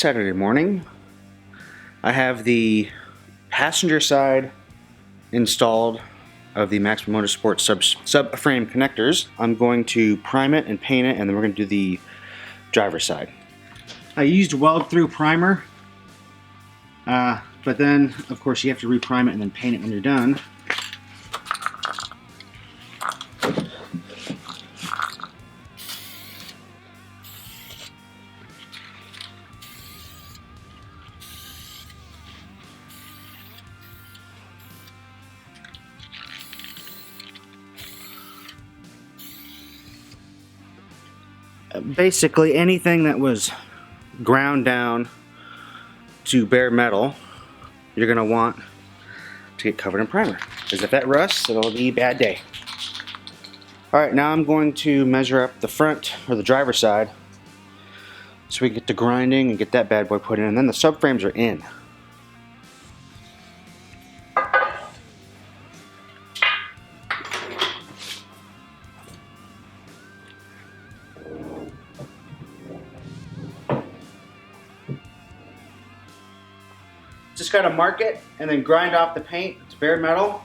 Saturday morning. I have the passenger side installed of the Maximum Motorsports subframe connectors. I'm going to prime it and paint it, and then we're going to do the driver's side. I used weld-through primer, but then, of course, you have to reprime it and then paint it when you're done. Basically anything that was ground down to bare metal, you're going to want to get covered in primer, because if that rusts, it'll be a bad day. Alright, now I'm going to measure up the front, or the driver's side, so we can get to grinding and get that bad boy put in, and then the subframes are in. Just gotta mark it and then grind off the paint. It's bare metal,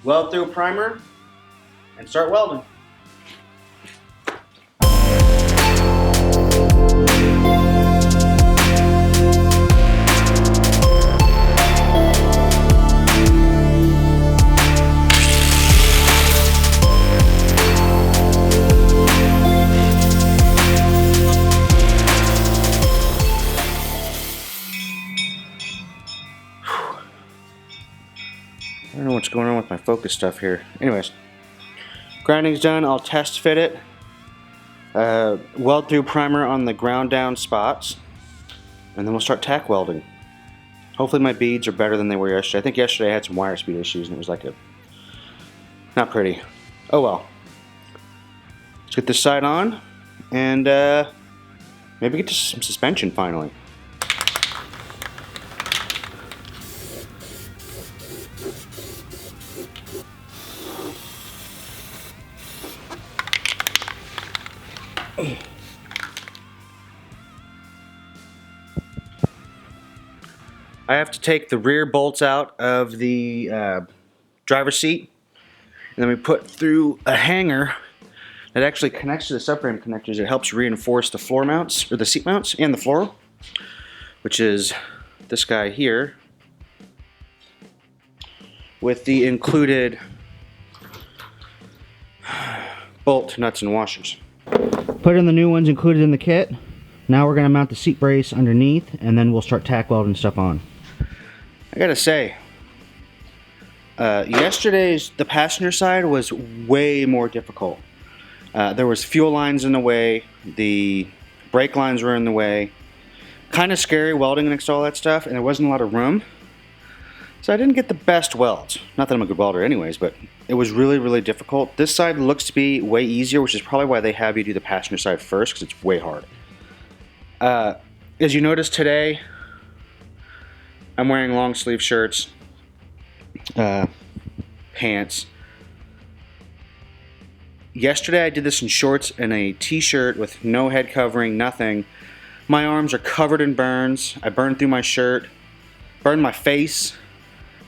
weld through primer, and start welding. I don't know what's going on with my focus stuff here. Anyways, grinding's done. I'll test fit it. Weld through primer on the ground down spots. And then we'll start tack welding. Hopefully my beads are better than they were yesterday. I think yesterday I had some wire speed issues and it was like not pretty. Oh well. Let's get this side on and maybe get to some suspension finally. I have to take the rear bolts out of the driver's seat, and then we put through a hanger that actually connects to the subframe connectors. It helps reinforce the floor mounts, or the seat mounts, and the floor, which is this guy here, with the included bolt, nuts, and washers. Put in the new ones included in the kit. Now we're going to mount the seat brace underneath, and then we'll start tack welding stuff on. I gotta say, the passenger side was way more difficult. There was fuel lines in the way, the brake lines were in the way. Kind of scary welding next to all that stuff, and there wasn't a lot of room. So I didn't get the best welds. Not that I'm a good welder anyways, but it was really, really difficult. This side looks to be way easier, which is probably why they have you do the passenger side first, because it's way hard. As you notice today, I'm wearing long sleeve shirts, pants. Yesterday I did this in shorts and a t-shirt with no head covering, nothing. My arms are covered in burns. I burned through my shirt, burned my face,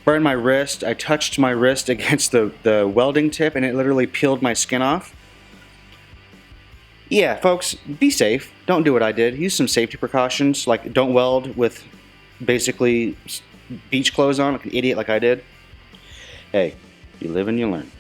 burned my wrist. I touched my wrist against the welding tip and it literally peeled my skin off. Yeah, folks, be safe. Don't do what I did. Use some safety precautions, like don't weld with basically beach clothes on like an idiot like I did. Hey, you live and you learn.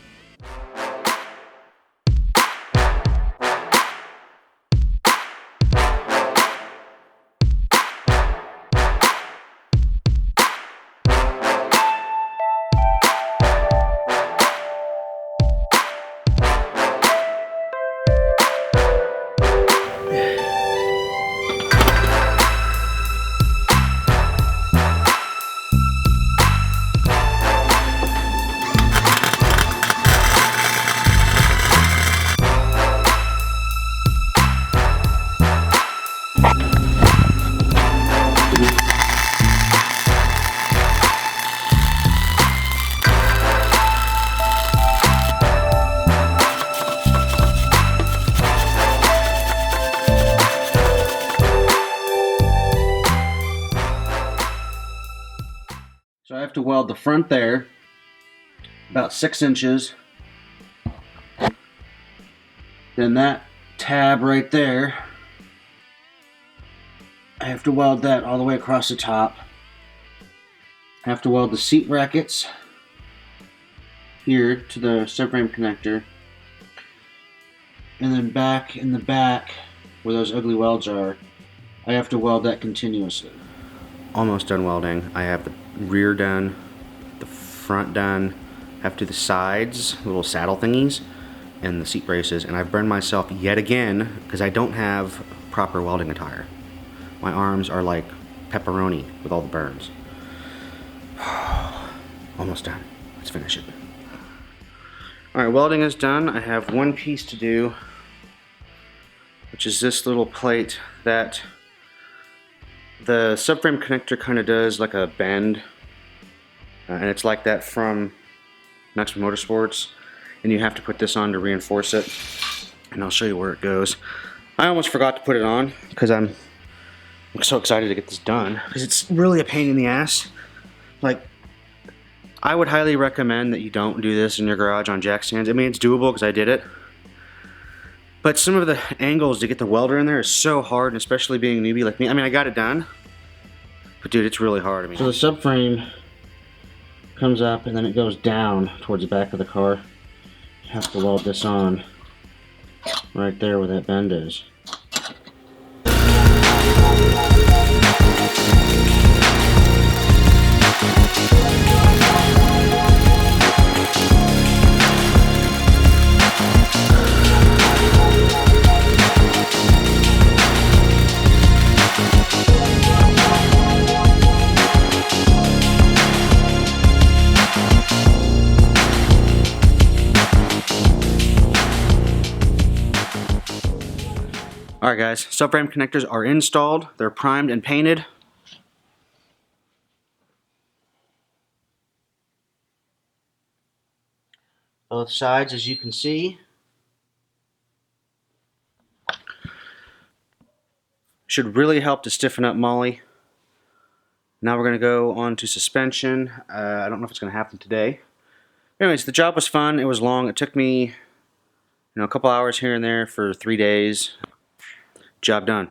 So I have to weld the front there, about 6 inches. Then that tab right there, I have to weld that all the way across the top. I have to weld the seat brackets here to the subframe connector. And then back in the back, where those ugly welds are, I have to weld that continuously. Almost done welding. I have the rear done, the front done, I have to do the sides, little saddle thingies, and the seat braces, and I've burned myself yet again because I don't have proper welding attire. My arms are like pepperoni with all the burns. Almost done. Let's finish it. Alright, welding is done. I have one piece to do, which is this little plate that the subframe connector kind of does like a bend, and it's like that from Maximum Motorsports, and you have to put this on to reinforce it, and I'll show you where it goes. I almost forgot to put it on because I'm so excited to get this done because it's really a pain in the ass. Like, I would highly recommend that you don't do this in your garage on jack stands. I mean, it's doable because I did it, but some of the angles to get the welder in there is so hard, and especially being a newbie like me. I mean, I got it done, but dude, it's really hard. I mean, so the subframe comes up and then it goes down towards the back of the car. You have to weld this on right there where that bend is. Alright guys, subframe connectors are installed, they're primed and painted. Both sides, as you can see. Should really help to stiffen up Molly. Now we're going to go on to suspension. I don't know if it's going to happen today. Anyways, the job was fun, it was long, it took me a couple hours here and there for 3 days. Job done.